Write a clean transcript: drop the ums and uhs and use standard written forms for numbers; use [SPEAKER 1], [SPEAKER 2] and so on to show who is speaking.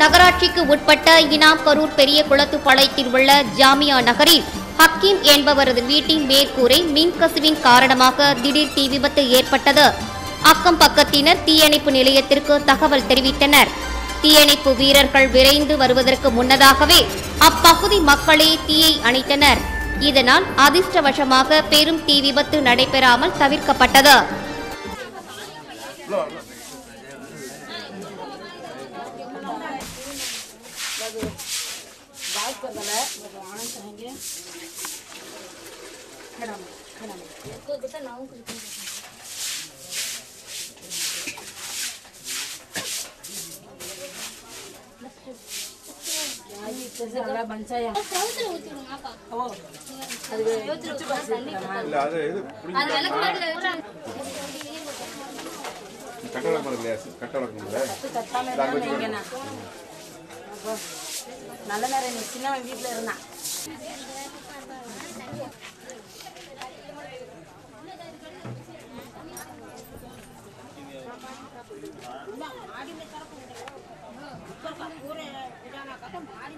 [SPEAKER 1] நகராட்சிக்கு உட்பட்ட இனாம் கரூர் பெரிய குளத்துப்பாளையத்தில் உள்ள ஜாமியா நகரில் ஹக்கீம் என்பவரது வீட்டின் மேற்கூரை மின்கசிவின் காரணமாக திடீர் தீ விபத்து ஏற்பட்டது. அக்கம் பக்கத்தினர் தீயணைப்பு நிலையத்திற்கு தகவல் தெரிவித்தனர். தீயணைப்பு வீரர்கள் விரைந்து வருவதற்கு முன்னதாகவே அப்பகுதி மக்களே தீயை அணைத்தனர். இதனால் அதிர்ஷ்டவசமாக பெரும் தீ விபத்து நடைபெறாமல் தவிர்க்கப்பட்டது.
[SPEAKER 2] நல்ல நேரம் நீ சின்னவன் வீட்டில் இருந்தான். மாடி